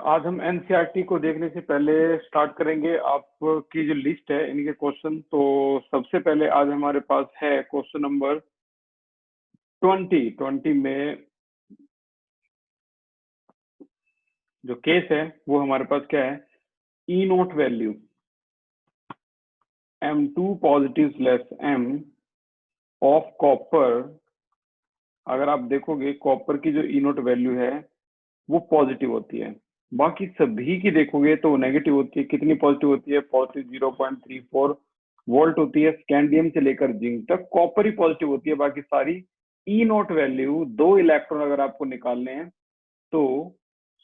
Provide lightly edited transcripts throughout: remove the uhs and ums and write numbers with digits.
आज हम एनसीईआरटी को देखने से पहले स्टार्ट करेंगे आपकी जो लिस्ट है इनके क्वेश्चन। तो सबसे पहले आज हमारे पास है क्वेश्चन नंबर 20 में जो केस है वो हमारे पास क्या है, E note value M2 positive slash M of copper. अगर आप देखोगे कॉपर की जो ई नोट वैल्यू है वो पॉजिटिव होती है, बाकी सभी की देखोगे तो नेगेटिव होती है। कितनी पॉजिटिव होती है? पॉजिटिव 0.34 वोल्ट होती है। स्कैंडियम से लेकर जिंक तक कॉपर ही पॉजिटिव होती है, बाकी सारी ई नोट वैल्यू 2 इलेक्ट्रॉन अगर आपको निकालने हैं तो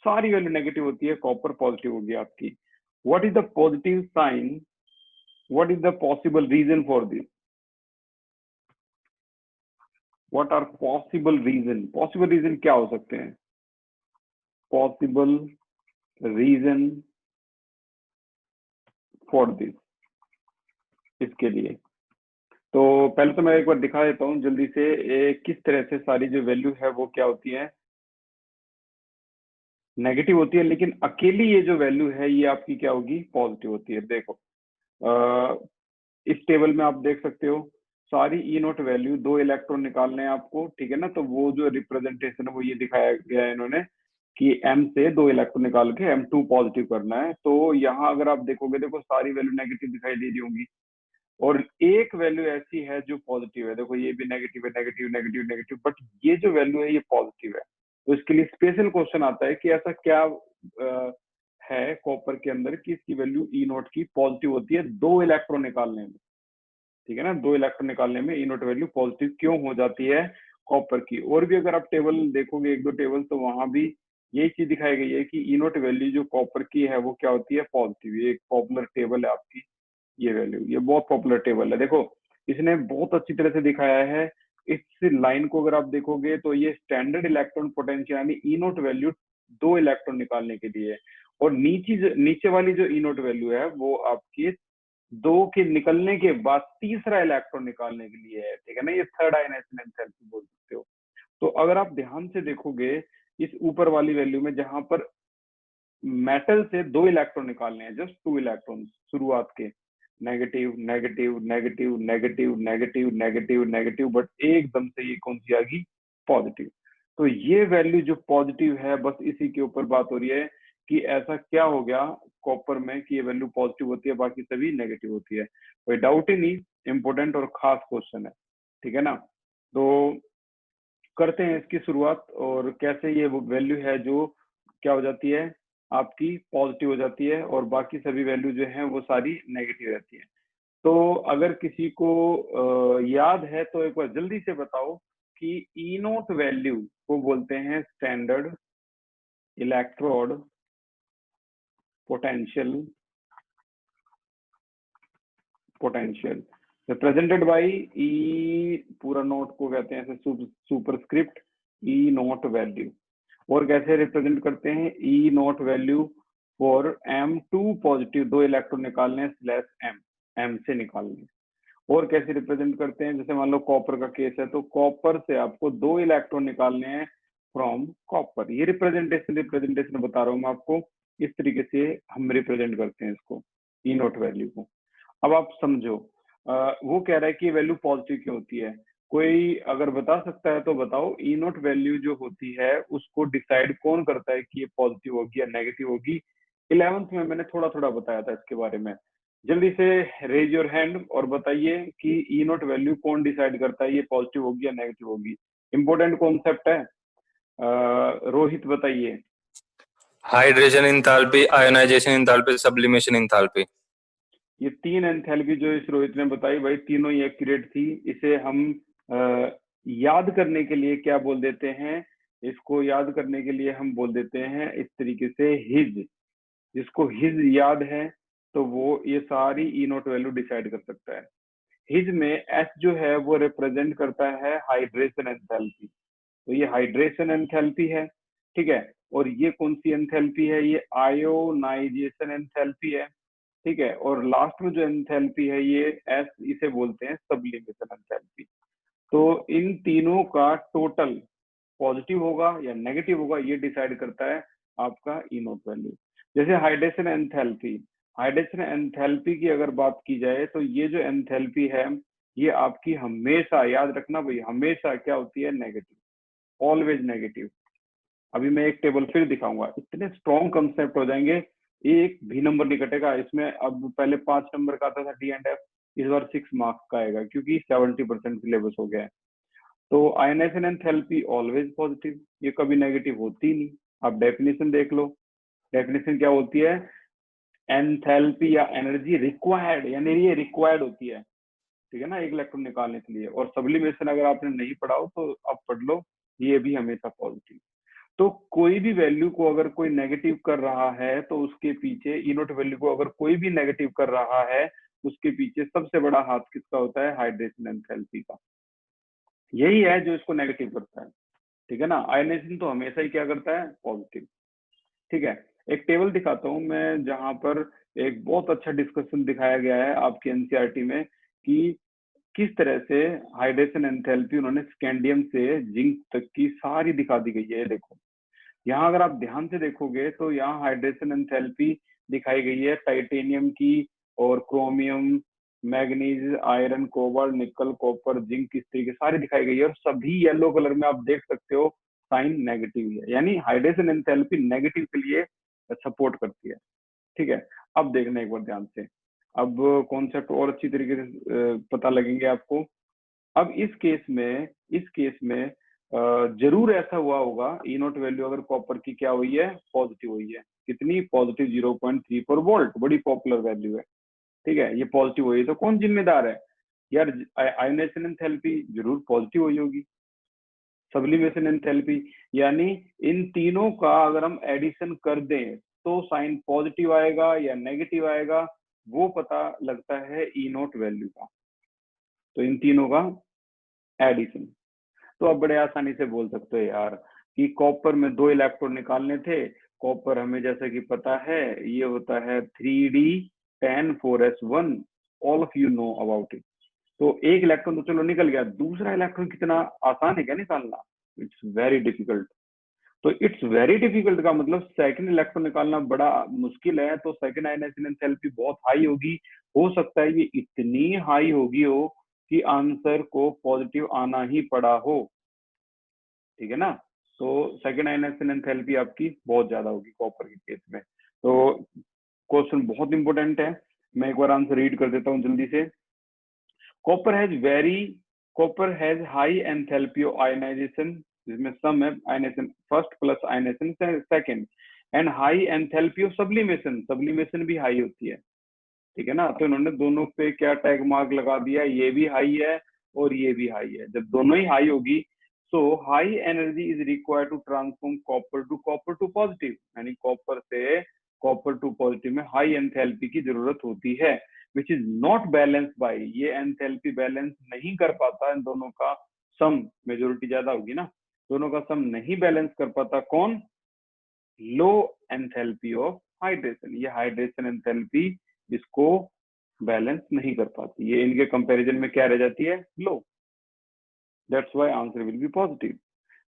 सारी वैल्यू नेगेटिव होती है, कॉपर पॉजिटिव होगी आपकी। What is the positive sign? What is the possible reason for this? What are possible reason? Possible reason क्या हो सकते हैं? पॉसिबल रीजन फॉर दिस, इसके लिए तो पहले तो मैं एक बार दिखा देता हूँ जल्दी से किस तरह से सारी जो वैल्यू है वो क्या होती है, नेगेटिव होती है, लेकिन अकेली ये जो वैल्यू है ये आपकी क्या होगी? पॉजिटिव होती है। देखो इस टेबल में आप देख सकते हो सारी ई नोट वैल्यू, 2 इलेक्ट्रॉन निकालने हैं आपको, ठीक है ना। तो वो जो रिप्रेजेंटेशन है वो ये दिखाया गया है इन्होंने कि M से 2 इलेक्ट्रॉन निकाल के M2 पॉजिटिव करना है। तो यहाँ अगर आप देखोगे, देखो सारी वैल्यू नेगेटिव दिखाई दे रही होंगी और एक वैल्यू ऐसी है जो पॉजिटिव है। देखो ये भी नेगेटिव है, नेगेटिव नेगेटिव नेगेटिव, बट ये जो वैल्यू है ये पॉजिटिव है। तो इसके लिए स्पेशल क्वेश्चन आता है कि ऐसा क्या है कॉपर के अंदर कि इसकी वैल्यू ई नोट की पॉजिटिव होती है 2 इलेक्ट्रॉन निकालने में, ठीक है ना। 2 इलेक्ट्रॉन निकालने में ई नोट वैल्यू पॉजिटिव क्यों हो जाती है कॉपर की? और भी अगर आप टेबल देखोगे, 1-2 टेबल, तो वहां भी यही चीज दिखाई गई है कि ई नोट वैल्यू जो कॉपर की है वो क्या होती है? पॉजिटिव। ये एक पॉपुलर टेबल है आपकी, ये वैल्यू, ये बहुत पॉपुलर टेबल है। देखो इसने बहुत अच्छी तरह से दिखाया है। इस लाइन को अगर आप देखोगे तो ये स्टैंडर्ड इलेक्ट्रॉन पोटेंशियल यानी ई नोट वैल्यू 2 इलेक्ट्रॉन निकालने के लिए है, और नीचे वाली जो ई नोट वैल्यू है वो आपकी 2 के निकलने के बाद तीसरा इलेक्ट्रॉन निकालने के लिए है, ठीक है ना। ये थर्ड आयनाइजेशन एंथैल्पी बोल सकते हो। तो अगर आप ध्यान से देखोगे इस ऊपर वाली वैल्यू में, जहां पर मेटल से 2 इलेक्ट्रॉन निकालने हैं, जस्ट 2 इलेक्ट्रॉन शुरुआत के, negative negative negative negative negative negative negative, but एकदम से ये कौन सी आ गई? पॉजिटिव। तो ये वैल्यू जो पॉजिटिव है, बस इसी के ऊपर बात हो रही है कि ऐसा क्या हो गया कॉपर में कि ये वैल्यू पॉजिटिव होती है, बाकी सभी नेगेटिव होती है। कोई डाउट ही नहीं, इंपॉर्टेंट और खास क्वेश्चन है, ठीक है ना। तो करते हैं इसकी शुरुआत, और कैसे ये वो वैल्यू है जो क्या हो जाती है आपकी? पॉजिटिव हो जाती है, और बाकी सभी वैल्यू जो है वो सारी नेगेटिव रहती है। तो अगर किसी को याद है तो एक बार जल्दी से बताओ कि ई नोट वैल्यू को बोलते हैं standard electrode potential, potential represented by E, पूरा नोट को कहते हैं सुपरस्क्रिप्ट ई नोट वैल्यू। और कैसे रिप्रेजेंट करते हैं? E note value for M2 positive, 2 electron निकालने हैं स्लैश M से निकालने। और कैसे रिप्रेजेंट करते हैं? जैसे मान लो कॉपर का केस है, तो कॉपर से आपको 2 इलेक्ट्रॉन निकालने हैं फ्रॉम कॉपर। ये रिप्रेजेंटेशन बता रहा हूँ मैं आपको, इस तरीके से हम रिप्रेजेंट करते हैं इसको, ई नोट वैल्यू को। अब आप समझो, वो कह रहा है कि वैल्यू पॉजिटिव क्यों होती है। कोई अगर बता सकता है तो बताओ, ई नोट वैल्यू जो होती है उसको डिसाइड कौन करता है कि ये पॉजिटिव होगी या नेगेटिव होगी? 11th में मैंने थोड़ा थोड़ा बताया था इसके बारे में। जल्दी से रेज योर हैंड और बताइए कि ई नोट वैल्यू कौन डिसाइड करता है ये पॉजिटिव होगी या नेगेटिव होगी। इंपॉर्टेंट कॉन्सेप्ट है। रोहित बताइए। Hydration enthalpy, ionisation enthalpy, sublimation enthalpy. ये 3 एंथैल्पी जो इस रोहित ने बताई भाई, तीनों ही एक्यूरेट थी। इसे हम याद करने के लिए क्या बोल देते हैं? इसको याद करने के लिए हम बोल देते हैं इस तरीके से हिज। जिसको हिज याद है तो वो ये सारी ई नोट वैल्यू डिसाइड कर सकता है। हिज में एस जो है वो रिप्रेजेंट करता है हाइड्रेशन एंथैल्पी, तो ये हाइड्रेशन एंथैल्पी है, ठीक है। और ये कौन सी एंथैल्पी है? ये आयोनाइजेशन एंथैल्पी है, ठीक है। और लास्ट में जो एंथैल्पी है ये एस, इसे बोलते हैं सब्लिमेशन एंथैल्पी। तो इन तीनों का टोटल पॉजिटिव होगा या नेगेटिव होगा ये डिसाइड करता है आपका ई नोट वैल्यू। जैसे हाइड्रेशन एंथैल्पी, हाइड्रेशन एंथैल्पी की अगर बात की जाए तो ये जो एंथैल्पी है ये आपकी हमेशा, याद रखना भाई, हमेशा क्या होती है, नेगेटिव, ऑलवेज नेगेटिव। अभी मैं एक टेबल फिर दिखाऊंगा, इतने स्ट्रॉन्ग कंसेप्ट हो जाएंगे, एक भी नंबर नहीं कटेगा इसमें। अब पहले 5 नंबर का आता था डी एंड एफ, इस बार 6 मार्क्स का आएगा क्योंकि 70% सिलेबस हो गया है। तो आयनाइजेशन एंथैल्पी ऑलवेज पॉजिटिव, ये कभी नेगेटिव होती नहीं। आप डेफिनेशन देख लो, डेफिनेशन क्या होती है, एंथैल्पी या एनर्जी रिक्वायर्ड, यानी ये रिक्वायर्ड होती है, ठीक है ना, एक इलेक्ट्रॉन निकालने के लिए। और सब्लिमेशन अगर आपने नहीं पढ़ा हो तो आप पढ़ लो, ये भी हमेशा पॉजिटिव। तो कोई भी वैल्यू को अगर कोई नेगेटिव कर रहा है तो उसके पीछे, ई नोट वैल्यू को अगर कोई भी नेगेटिव कर रहा है, उसके पीछे सबसे बड़ा हाथ किसका होता है, हाइड्रेशन एंथैल्पी का। यही है जो इसको नेगेटिव करता है, ठीक है ना। आयनाइजेशन तो हमेशा ही क्या करता है, पॉजिटिव, ठीक है। एक टेबल दिखाता हूं मैं जहां पर एक बहुत अच्छा डिस्कशन दिखाया गया है आपकी एनसीईआरटी में कि किस तरह से हाइड्रेशन एंथैल्पी उन्होंने स्कैंडियम से जिंक तक की सारी दिखा दी गई है। देखो यहाँ अगर आप ध्यान से देखोगे तो यहाँ हाइड्रेशन एंथैल्पी दिखाई गई है टाइटेनियम की, और क्रोमियम, मैग्नीज, आयरन, कोबाल्ट, निकल, कॉपर, जिंक, इस तरीके सारी दिखाई गई है, और सभी येलो कलर में आप देख सकते हो साइन नेगेटिव है, यानी हाइड्रेशन एंथैल्पी नेगेटिव के लिए सपोर्ट करती है, ठीक है। अब देखना एक बार ध्यान से, अब कॉन्सेप्ट और अच्छी तरीके से पता लगेंगे आपको। अब इस केस में जरूर ऐसा हुआ होगा, ई नोट वैल्यू अगर कॉपर की क्या हुई है, पॉजिटिव हुई है, कितनी पॉजिटिव, 0.34 वोल्ट, बड़ी पॉपुलर वैल्यू है, ठीक है, ये पॉजिटिव हुई, तो कौन जिम्मेदार है यार, आयोनाइजेशन एंथैल्पी जरूर पॉजिटिव हुई होगी, सब्लिमेशन एंथैल्पी, यानी इन तीनों का अगर हम एडिशन कर दें तो साइन पॉजिटिव आएगा या नेगेटिव आएगा, वो पता लगता है ई नोट वैल्यू का। तो इन तीनों का एडिशन, तो आप बड़े आसानी से बोल सकते हो यार कि कॉपर में 2 इलेक्ट्रॉन निकालने थे, कॉपर हमें जैसे कि पता है ये होता है 3d10 4s1, all of you know about it. तो एक इलेक्ट्रॉन तो चलो निकल गया, दूसरा इलेक्ट्रॉन कितना आसान है क्या निकालना, इट्स वेरी डिफिकल्ट। तो इट्स वेरी डिफिकल्ट का मतलब सेकंड इलेक्ट्रॉन निकालना बड़ा मुश्किल है, तो सेकंड आयनाइजेशन एंथैल्पी बहुत हाई होगी, हो सकता है ये इतनी हाई होगी हो कि आंसर को पॉजिटिव आना ही पड़ा हो, ठीक है ना। तो सेकंड आयनाइजेशन एंथैल्पी आपकी बहुत ज्यादा होगी कॉपर के केस में। तो क्वेश्चन बहुत इंपॉर्टेंट है, मैं एक बार आंसर रीड कर देता हूँ जल्दी से। Copper has high enthalpy of ionisation, जिसमें सम है ionisation first plus ionisation second, and high enthalpy of sublimation, sublimation भी हाई होती है, ठीक है ना। तो इन्होंने दोनों पे क्या टैग मार्क लगा दिया, ये भी हाई है और ये भी हाई है। जब दोनों ही हाई होगी, so high energy is required to transform copper to positive, यानी कॉपर से कॉपर टू पॉजिटिव में हाई एंथैल्पी की जरूरत होती है, which is not balance by, ये एंथैल्पी बैलेंस नहीं कर पाता, इन दोनों का सम, मेजोरिटी ज्यादा होगी ना, दोनों का सम नहीं बैलेंस कर पाता, कौन, लो एंथैल्पी ऑफ हाइड्रेशन, ये हाइड्रेशन एंथैल्पी इसको बैलेंस नहीं कर पाती, ये इनके कंपैरिजन में क्या रह जाती है, low, that's why answer will be positive.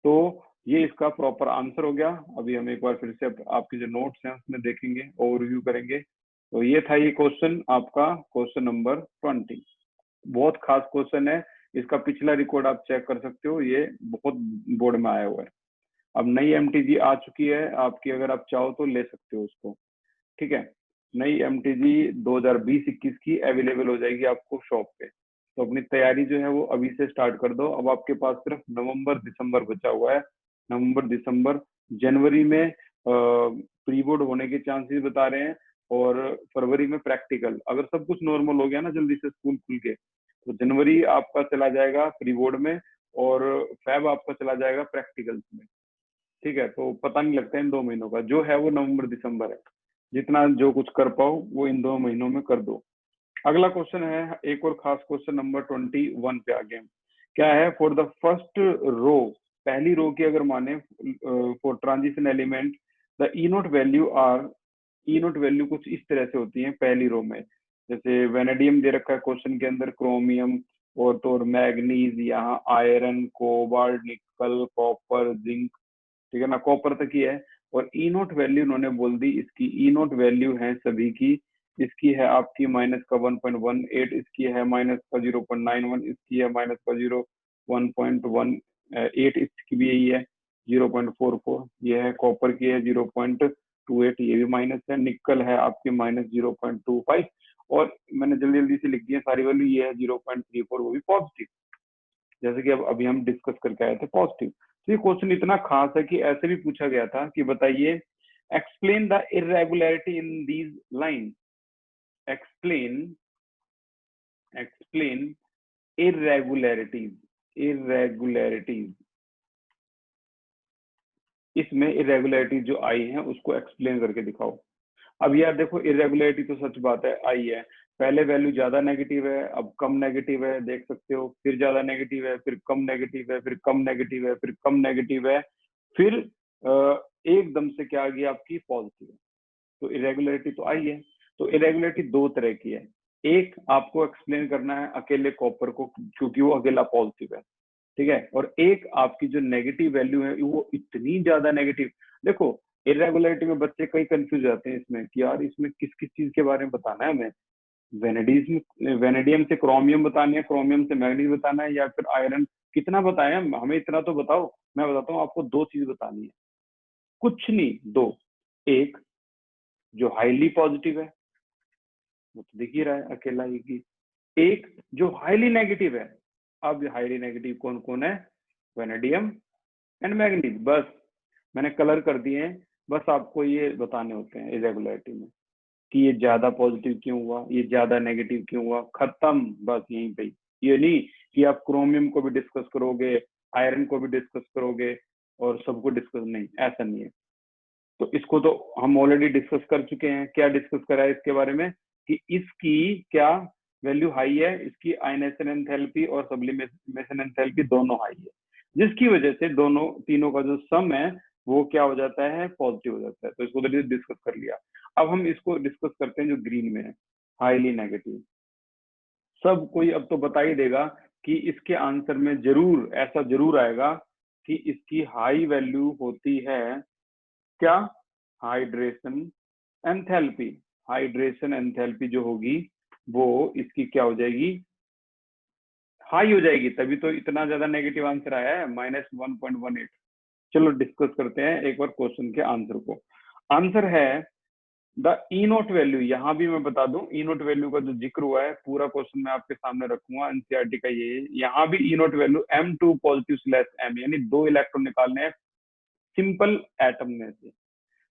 तो ये इसका प्रॉपर आंसर हो गया। अभी हम एक बार फिर से आपके जो नोट्स हैं उसमें देखेंगे, ओवरव्यू करेंगे। तो ये था ये क्वेश्चन आपका, क्वेश्चन नंबर 20, बहुत खास क्वेश्चन है, इसका पिछला रिकॉर्ड आप चेक कर सकते हो, ये बहुत बोर्ड में आया हुआ है। अब नई एमटीजी आ चुकी है आपकी, अगर आप चाहो तो ले सकते हो उसको, ठीक है। नई एमटीजी 2020-21 की अवेलेबल हो जाएगी आपको शॉप पे, तो अपनी तैयारी जो है वो अभी से स्टार्ट कर दो। अब आपके पास सिर्फ नवंबर दिसंबर बचा हुआ है, नवंबर दिसंबर, जनवरी में प्री बोर्ड होने के चांसेस बता रहे हैं, और फरवरी में प्रैक्टिकल, अगर सब कुछ नॉर्मल हो गया ना जल्दी से स्कूल खुल के, तो जनवरी आपका चला जाएगा प्री बोर्ड में, और फेब आपका चला जाएगा प्रैक्टिकल्स में, ठीक है। तो पता नहीं लगता इन 2 महीनों का, जो है वो नवंबर दिसंबर है, जितना जो कुछ कर पाओ वो इन 2 महीनों में कर दो। अगला क्वेश्चन है एक और खास क्वेश्चन, नंबर 21 पे आ गए। क्या है, फॉर द फर्स्ट रो, पहली रो की अगर माने, for transition element the E note value are, E note value कुछ इस तरह से होती है पहली रो में, जैसे वेनेडियम दे रखा है क्वेश्चन के अंदर, क्रोमियम, और तो मैग्नीज, यहाँ आयरन, कोबाल्ट, निकल, कॉपर, जिंक, ठीक है ना, कॉपर तक ही है। और ई नोट वैल्यू उन्होंने बोल दी, इसकी ई नोट वैल्यू है सभी की, इसकी है आपकी माइनस का 1.18, इसकी है माइनस का 0.91, इसकी है माइनस का 1.18, इसकी भी यही है 0.44, ये है कॉपर की है 0.28, ये भी माइनस है, निकल है आपकी माइनस 0.25, और मैंने जल्दी जल्दी से लिख दिया सारी वैल्यू, ये है 0.34, वो भी पॉजिटिव, जैसे कि अब अभी हम डिस्कस करके आए थे पॉजिटिव। तो ये क्वेश्चन इतना खास है कि ऐसे भी पूछा गया था कि बताइए explain the irregularity in these line, explain irregularities, इसमें इरेगुलरिटी जो आई है उसको एक्सप्लेन करके दिखाओ। अब यार देखो इरेगुलरिटी तो सच बात है आई है, पहले वैल्यू ज्यादा नेगेटिव है, अब कम नेगेटिव है, देख सकते हो, फिर ज्यादा नेगेटिव है, फिर कम नेगेटिव है, फिर कम नेगेटिव है, फिर कम नेगेटिव है, फिर एकदम से क्या आ गई आपकी पॉजिटिव है। तो इरेगुलरिटी तो आई है। तो इरेगुलरिटी दो तरह की है, एक आपको एक्सप्लेन करना है अकेले कॉपर को क्योंकि वो अकेला पॉजिटिव है, ठीक है, और एक आपकी जो नेगेटिव वैल्यू है वो इतनी ज्यादा नेगेटिव, देखो इरेगुलरिटी में बच्चे कई कंफ्यूज जाते हैं इसमें कि यार इसमें किस किस चीज के बारे में बताना है हमें, वेनेडियम से क्रोमियम बताना है, क्रोमियम से मैग्नीज बताना है, या फिर आयरन, कितना बताया हमें इतना तो बताओ। मैं बताता हूँ आपको दो चीज बतानी है, कुछ नहीं, दो, एक जो हाईली पॉजिटिव है वो तो दिख ही रहा है अकेला ही की, एक जो हाईली नेगेटिव है। अब हाईली नेगेटिव कौन कौन है, वेनेडियम एंड मैग्नीज, बस मैंने कलर कर दिए हैं, बस आपको ये बताने होते हैं इरेगुलरिटी में कि ये ज्यादा पॉजिटिव क्यों हुआ, ये ज्यादा नेगेटिव क्यों हुआ, खत्म, बस यहीं पे। ये नहीं कि आप क्रोमियम को भी डिस्कस करोगे, आयरन को भी डिस्कस करोगे और सबको डिस्कस, नहीं, ऐसा नहीं है। तो इसको तो हम ऑलरेडी डिस्कस कर चुके हैं, क्या डिस्कस करा है इसके बारे में कि इसकी क्या वैल्यू हाई है, इसकी आयनेशन एंथैल्पी और सब्लिमेशन एंथैल्पी दोनों हाई है, जिसकी वजह से दोनों तीनों का जो सम है वो क्या हो जाता है, पॉजिटिव हो जाता है। तो इसको तो डिस्कस कर लिया। अब हम इसको डिस्कस करते हैं जो ग्रीन में है, हाईली नेगेटिव। सब कोई अब तो बता ही देगा कि इसके आंसर में जरूर ऐसा जरूर आएगा कि इसकी हाई वैल्यू होती है क्या, हाइड्रेशन एंथैल्पी। हाइड्रेशन एंथैल्पी जो होगी वो इसकी क्या हो जाएगी, हाई हो जाएगी, तभी तो इतना ज्यादा नेगेटिव आंसर आया है -1.18। चलो डिस्कस करते हैं एक बार क्वेश्चन के आंसर को। आंसर है द ई नोट वैल्यू, यहाँ भी मैं बता दूं ई नोट वैल्यू का जो जिक्र हुआ है पूरा क्वेश्चन मैं आपके सामने रखूंगा, एनसीईआरटी का ये, यहाँ भी E note value M2 positive slash M, यानी 2 इलेक्ट्रॉन निकालने हैं सिंपल एटम में से।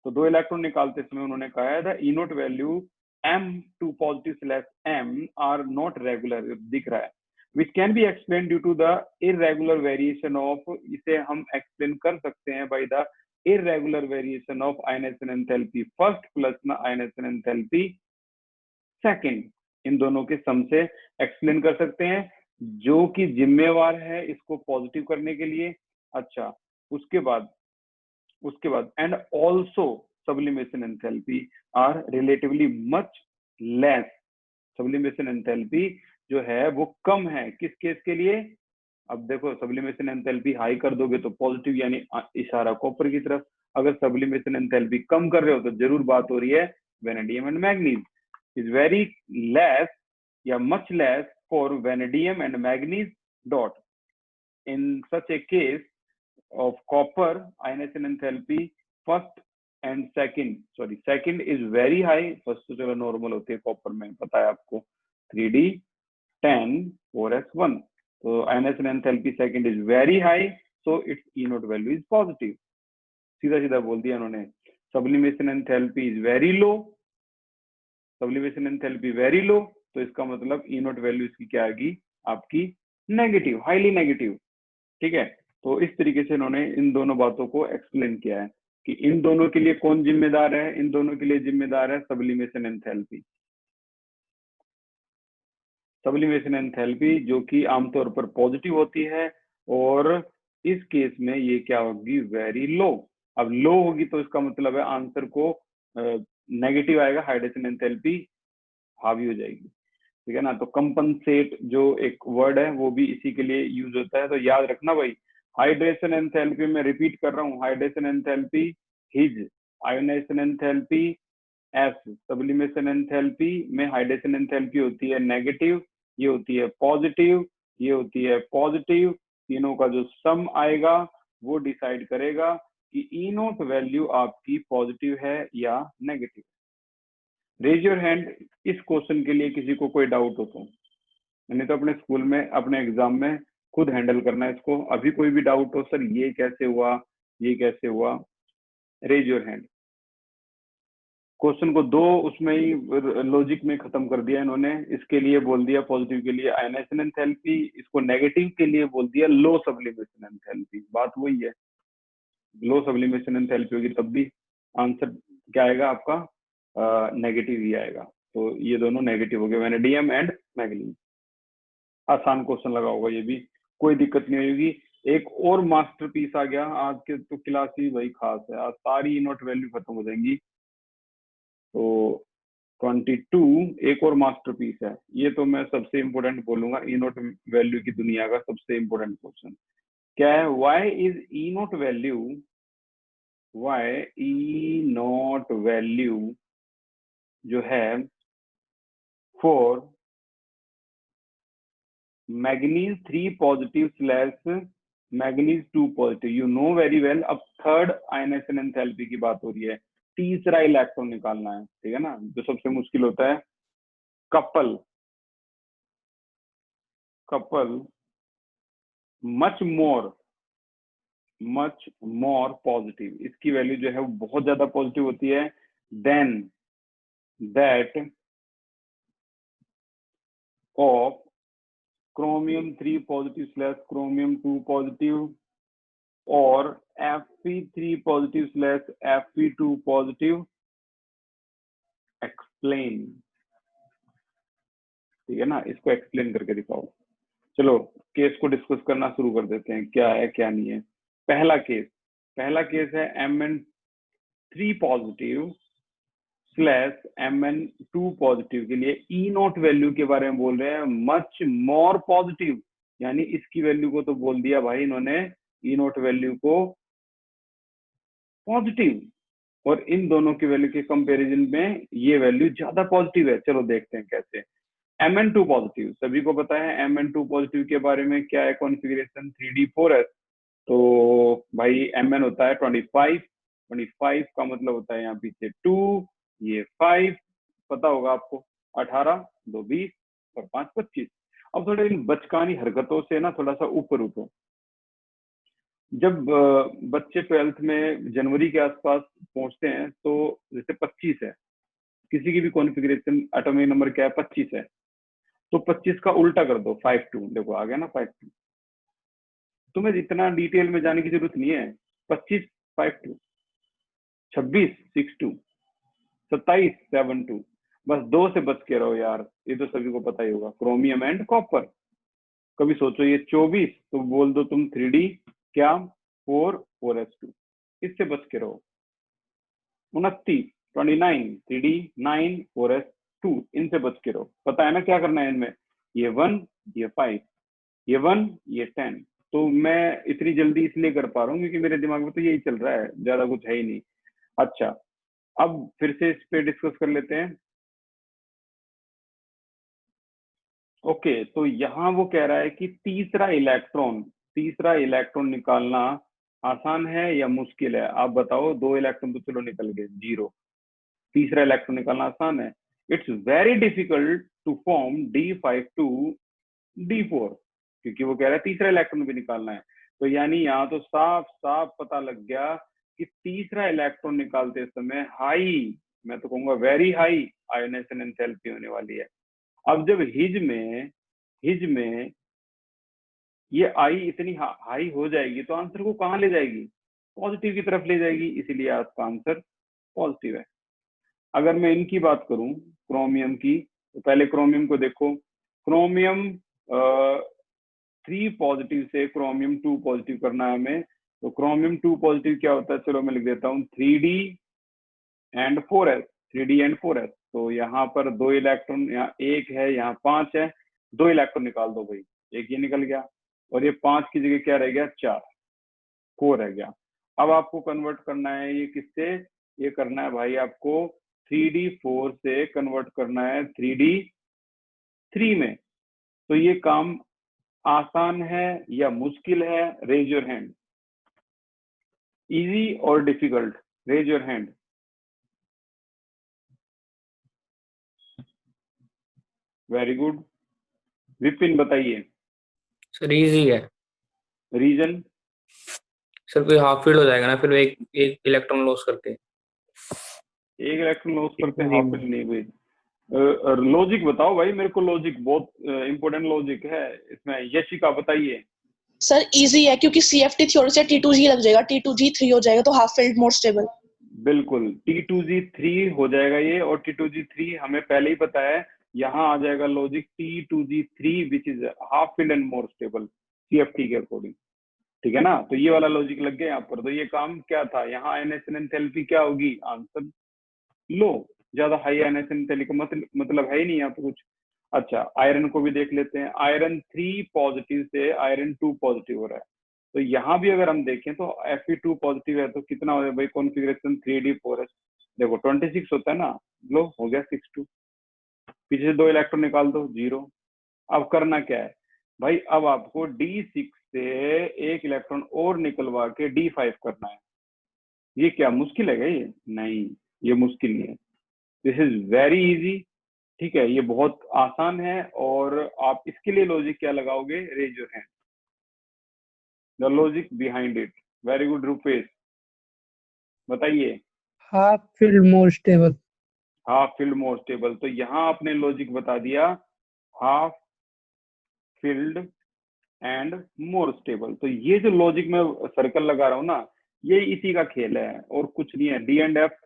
तो 2 इलेक्ट्रॉन निकालते समय उन्होंने कहा है the E note value M2 positive slash M are not regular, दिख रहा है, which can be explained due to the irregular variation of, इसे हम एक्सप्लेन कर सकते हैं by the irregular variation of ionization enthalpy first plus ना ionization enthalpy second, इन दोनों के सम से एक्सप्लेन कर सकते हैं जो कि जिम्मेवार है इसको पॉजिटिव करने के लिए। अच्छा, उसके बाद and also sublimation enthalpy are relatively much less, sublimation enthalpy जो है वो कम है किस केस के लिए, अब देखो सब्लिमेशन एंथैल्पी हाई कर दोगे तो पॉजिटिव यानी इशारा कॉपर की तरफ, अगर सब्लिमेशन एंथैल्पी कम कर रहे हो तो जरूर बात हो रही है vanadium and manganese, is very less या much less for vanadium and manganese dot, in such a case of copper ionization enthalpy first and second is very high, first तो चलो नॉर्मल होती है कॉपर में, पता है आपको 3d10 4s1, तो ionization enthalpy second is very high, so its E naught value is positive। सीधा सीधा बोल दिया उन्होंने, sublimation enthalpy is very low, sublimation enthalpy very low, तो इसका मतलब E naught value इसकी क्या आएगी आपकी नेगेटिव, हाईली नेगेटिव, ठीक है। तो इस तरीके से इन्होंने इन दोनों बातों को एक्सप्लेन किया है कि इन दोनों के लिए कौन जिम्मेदार है, इन दोनों के लिए जिम्मेदार है सब्लिमेशन एंथैल्पी। सब्लिमेशन एंथैल्पी जो कि आमतौर पर पॉजिटिव होती है और इस केस में ये क्या होगी, वेरी लो। अब लो होगी तो इसका मतलब है आंसर को नेगेटिव आएगा, हाइड्रेशन एंथैल्पी हावी हो जाएगी, ठीक है ना। तो कंपनसेट जो एक वर्ड है वो भी इसी के लिए यूज होता है, तो याद रखना भाई, हाइड्रेशन एंथैल्पी में रिपीट कर रहा हूँ, hydration enthalpy his ionisation enthalpy, S sublimation enthalpy में हाइड्रेशन एंथैल्पी होती है नेगेटिव, ये होती है पॉजिटिव, ये होती है पॉजिटिव। तीनों का जो सम आएगा वो डिसाइड करेगा कि ई नोट वैल्यू आपकी पॉजिटिव है या नेगेटिव। रेज योर हैंड इस क्वेश्चन के लिए किसी को कोई डाउट हो तो, नहीं तो अपने स्कूल में अपने एग्जाम में खुद हैंडल करना है इसको। अभी कोई भी डाउट हो, सर ये कैसे हुआ, ये कैसे हुआ, रेज योर हैंड। क्वेश्चन को दो उसमें ही लॉजिक में खत्म कर दिया इन्होंने। इसके लिए बोल दिया पॉजिटिव के लिए आयनाइजेशन एंथैल्पी, इसको नेगेटिव के लिए बोल दिया लो सब्लिमेशन एंथैल्पी। बात वही है, लो सब्लिमेशन एंथैल्पी होगी तब भी आंसर क्या आएगा आपका, नेगेटिव ही आएगा। तो ये दोनों नेगेटिव हो गए, वैनेडियम एंड मैग्नीज। आसान क्वेश्चन लगा होगा ये भी, कोई दिक्कत नहीं होगी। एक और मास्टरपीस आ गया आज के, तो क्लास ही वही खास है, आज सारी ई नोट वैल्यू खत्म हो जाएंगी। तो 22 एक और मास्टरपीस है, ये तो मैं सबसे इंपोर्टेंट बोलूंगा, ई नोट वैल्यू की दुनिया का सबसे इंपोर्टेंट क्वेश्चन क्या है, why is E note value, why E note value जो है for manganese 3 positive slash manganese 2 positive, you know very well. अब थर्ड आयनाइजेशन एंथैल्पी की बात हो रही है, तीसरा इलेक्ट्रॉन निकालना है, ठीक है ना, जो सबसे मुश्किल होता है। कपल मच मोर पॉजिटिव, इसकी वैल्यू जो है वो बहुत ज्यादा पॉजिटिव होती है than that of chromium 3 positive slash chromium 2 positive और Fe3 positive slash Fe2 positive. Explain, ठीक है ना, इसको एक्सप्लेन करके दिखाओ। चलो केस को डिस्कस करना शुरू कर देते हैं, क्या है क्या नहीं है। पहला केस है Mn3 positive slash Mn2 positive के लिए ई नोट वैल्यू के बारे में बोल रहे हैं मच मोर पॉजिटिव, यानी इसकी वैल्यू को तो बोल दिया भाई इन्होंने ई नोट वैल्यू को पॉजिटिव, और इन दोनों की वैल्यू के कंपैरिजन में ये वैल्यू ज्यादा पॉजिटिव है। चलो देखते हैं कैसे। Mn2 पॉजिटिव, सभी को पता है Mn2 पॉजिटिव के बारे में क्या है कॉन्फ़िगरेशन, 3D4s। तो भाई Mn होता है 25 का मतलब होता है यहाँ पीछे 2, ये 5, पता होगा आपको, 18 2 20 और 5 25। अब थोड़े इन बचकानी हरकतों से ना थोड़ा सा ऊपर उठो। जब बच्चे 12th में जनवरी के आसपास पहुंचते हैं, तो जैसे 25 है, किसी की भी कॉन्फ़िगरेशन एटॉमिक नंबर क्या है 25 है, तो 25 का उल्टा कर दो 52, देखो आ गया ना 52। तुम्हें इतना डिटेल में जाने की जरूरत नहीं है। 25 52, 26 62, 27 72, बस 2 से बच के रहो यार, ये तो सभी को पता ही होगा, क्रोमियम एंड कॉपर। कभी सोचो ये 24 तो बोल दो तुम 3D क्या 4s2, इससे बच के रहो। 29 29 3D 9 4s2, इनसे बच के रहो। पता है ना क्या करना है इनमें, ये 1 ये 5 ये 1 ये 10। तो मैं इतनी जल्दी इसलिए कर पा रहा हूँ क्योंकि मेरे दिमाग में तो यही चल रहा है, ज्यादा कुछ है ही नहीं। अच्छा, अब फिर से इस पे डिस्कस कर लेते हैं। ओके, तो यहाँ वो कह रहा है कि तीसरा इलेक्ट्रॉन निकालना आसान है या मुश्किल है, आप बताओ। 2 इलेक्ट्रॉन तो चलो निकल गए, 0। तीसरा इलेक्ट्रॉन निकालना आसान है। It's very difficult to form D5 to D4, क्योंकि वो कह रहा है तीसरा इलेक्ट्रॉन भी निकालना है। तो यानी यहाँ तो साफ साफ पता लग गया कि तीसरा इलेक्ट्रॉन निकालते समय हाई, मैं तो कहूंगा वेरी हाई आयोनाइजेशन एंथैल्पी होने वाली है। अब जब हिज में ये आई इतनी हाई हो जाएगी तो आंसर को कहाँ ले जाएगी, पॉजिटिव की तरफ ले जाएगी, इसीलिए आपका आंसर पॉजिटिव है। अगर मैं इनकी बात करूं क्रोमियम की, तो पहले क्रोमियम को देखो। क्रोमियम 3 पॉजिटिव से क्रोमियम 2 पॉजिटिव करना है हमें, तो क्रोमियम 2 पॉजिटिव क्या होता है, चलो मैं लिख देता हूँ 3D and 4s, 3D and 4s। तो यहाँ पर 2 इलेक्ट्रॉन, यहाँ 1 है यहाँ 5 है, 2 इलेक्ट्रॉन निकाल दो भाई, एक ये निकल गया और ये 5 की जगह क्या रह गया 4 रह गया। अब आपको कन्वर्ट करना है ये किससे, ये करना है भाई आपको 3D4 से कन्वर्ट करना है 3D3 में। तो ये काम आसान है या मुश्किल है, रेज योर हैंड। इजी और difficult, raise your hand. Very good. Vipin बताइए। सर इजी है। रीजन? सर कोई हाफ फील्ड हो जाएगा ना, फिर एक एक इलेक्ट्रॉन लॉस करके। एक इलेक्ट्रॉन लॉस करते हैं, हाफ फील्ड नहीं भाई। लॉजिक बताओ भाई मेरे को, लॉजिक बहुत इंपॉर्टेंट लॉजिक है इसमें। यशिका बताइए। सर इजी है क्योंकि CFT थ्योरी से T2G लग जाएगा, T2G3 हो जाएगा, तो हाफ फील्ड मोर स्टेबल। बिल्कुल, T2G3 हो जाएगा ये, और T2G3 हमें पहले ही पता है। यहाँ आ जाएगा logic T2G3 which is half filled and more stable CFT के अकॉर्डिंग। ठीक है ना, तो ये वाला लॉजिक लग गया यहाँ पर। तो ये काम क्या था, यहाँ आयनाइजेशन एंथैल्पी क्या होगी, आंसर लो। ज्यादा हाई आयनाइजेशन एंथैल्पी का मतलब है ही नहीं यहाँ पे कुछ। अच्छा, आयरन को भी देख लेते हैं। आयरन 3 पॉजिटिव से आयरन 2 पॉजिटिव हो रहा है। तो यहाँ भी अगर हम देखें तो Fe2 पॉजिटिव है, तो कितना हो जाए भाई, कॉन्फ़िगरेशन 3D4 है। देखो 26 होता है ना, लो हो गया 62। पीछे से 2 इलेक्ट्रॉन निकाल दो, 0। अब करना क्या है भाई, अब आपको D6 से एक इलेक्ट्रॉन और निकलवा के D5 करना है। ये क्या मुश्किल है क्या ये? नहीं, ये मुश्किल नहीं है। This is very easy. ठीक है, ये बहुत आसान है। और आप इसके लिए लॉजिक क्या लगाओगे, raise your hand, the logic behind it. Very good Rupesh, बताइए। Half filled more stable. Half filled more stable, तो यहाँ आपने लॉजिक बता दिया, half filled and more stable. तो ये जो लॉजिक में सर्कल लगा रहा हूँ ना, ये इसी का खेल है और कुछ नहीं है। डी एंड एफ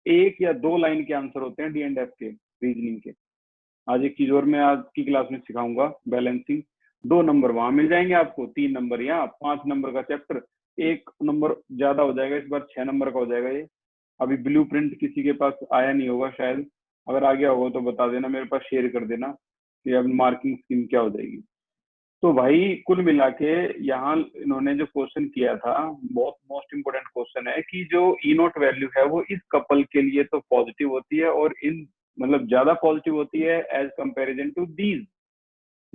एक या 2 लाइन के आंसर होते हैं डी एंड एफ के, रीजनिंग के। आज एक चीज और मैं आज की क्लास में सिखाऊंगा, बैलेंसिंग। 2 नंबर वहां मिल जाएंगे आपको, 3 नंबर यहाँ, 5 नंबर का चैप्टर, 1 नंबर ज्यादा हो जाएगा इस बार, 6 नंबर का हो जाएगा ये। अभी ब्लूप्रिंट किसी के पास आया नहीं होगा शायद, अगर आ गया होगा तो बता देना, मेरे पास शेयर कर देना कि अब मार्किंग स्कीम क्या हो जाएगी। तो भाई कुल मिला के यहाँ इन्होंने जो क्वेश्चन किया था, बहुत मोस्ट इंपोर्टेंट क्वेश्चन है कि जो ई नोट वैल्यू है वो इस कपल के लिए तो पॉजिटिव होती है, और इन मतलब ज्यादा पॉजिटिव होती है as comparison to these.